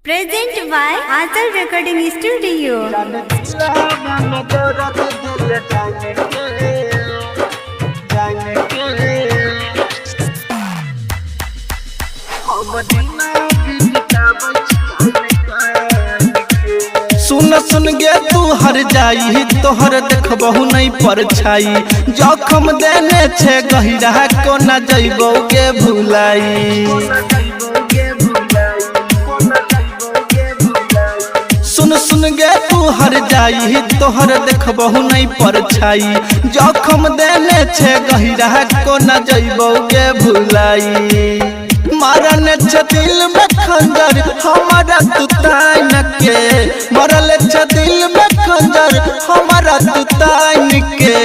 Present by Azal Recording Studio. सुन सुन गे तू हर जाई तोहर देखबहु नहीं पर छाई जखम देने छे गहिरा को न जइबो गे भुलाई। सुन सुन गे तू हर जाई तोहर देखबहु नहीं पर छाई जखम देने छे गहिरा को न जइबो गे भुलाई। मारन छ दिल में खंजर हमारा तू तान के मरल छ दिल में खंजर हमारा तू तान के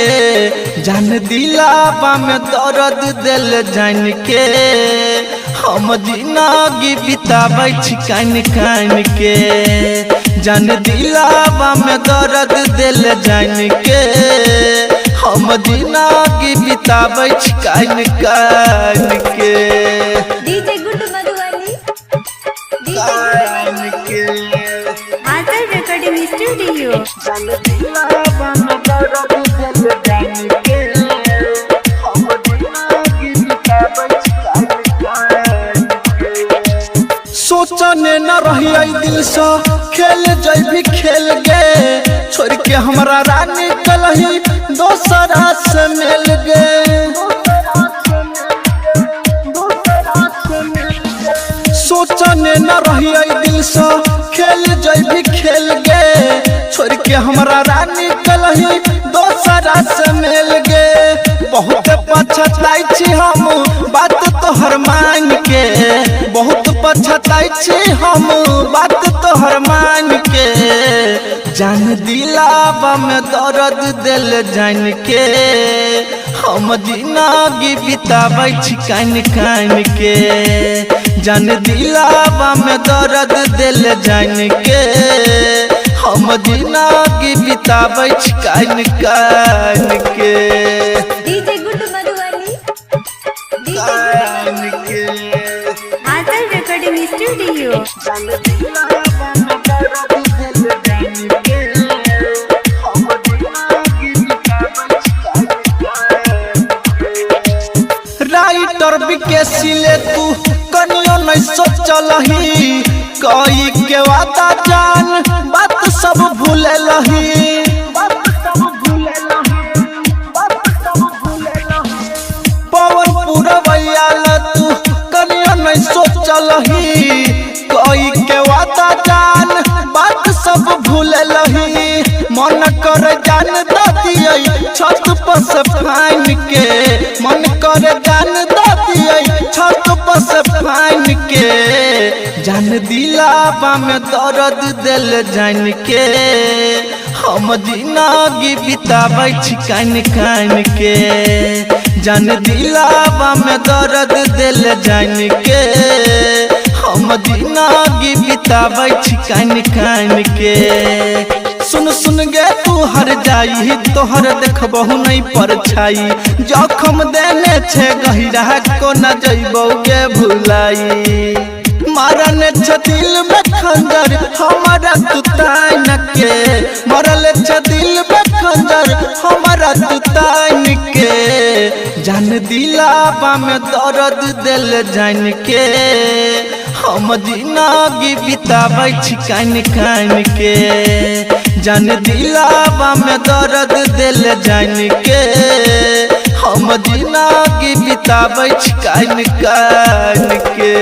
जान दिलावा में दर्द दिल जान के हम जिंदगी बिताबै छी कान कान के जान दिलावा में दर्द दिल जान के हम जिंदगी बिताबै छी कान कान के। DJ Good Madhubani. Azal Recording Studio. सोचने न रही दिल से खेल जैभी खेल गे छोड़ के हमारा रानी कलही दोसरा से मिल गे। सोचने न रही दिल से खेल जैभी खेल गे छोड़ के हमारा रानी कलही दोसरा से मिल गे। बहुत पछताई छी हम बात तोहर मान के बहुत पछताई छी हम बात तोहर मान के जान दिलावा में दर्द दिल जान के हम जिंदगी बिताबै छी कान कान के जान दिलावा में दर्द दिल जान के हम जिंदगी बिताबै छी कान कान के। DJ Good Madhubani. Azal Recording Studio. Writer विकेसी ले तू कनियो नहीं सोचलही कई के वादा जान बात सब भूले लही। पवन पुरवैया ले तू कनियो नहीं सोचलही कई के वादा जान बात सब भूले लही। मन कर जान दियै छत पर से फान के मन कर जान दियै छत पर से फान के जान दिलावा में दर्द दिल जान के हम जिंदगी बिताबै छी कान कान के जान दिलावा में दर्द दिल जान के हम जिंदगी बिताबै छी कान कान के। सुन सुन गे तू हर जाई तोहर देखबहु नहीं पर छाई जखम देने छे गहिरा को न जइबो गे भुलाई। मारन छ दिल में खंजर हमारा तू तान के मरल छ दिल में खंजर हमारा तू तान के जान दिलावा में दर्द दिल जान के हम जिंदगी बिताबै छी कान कान के जान दिलावा में दर्द दिल जान के हम जिंदगी बिताबै छी कान कान के।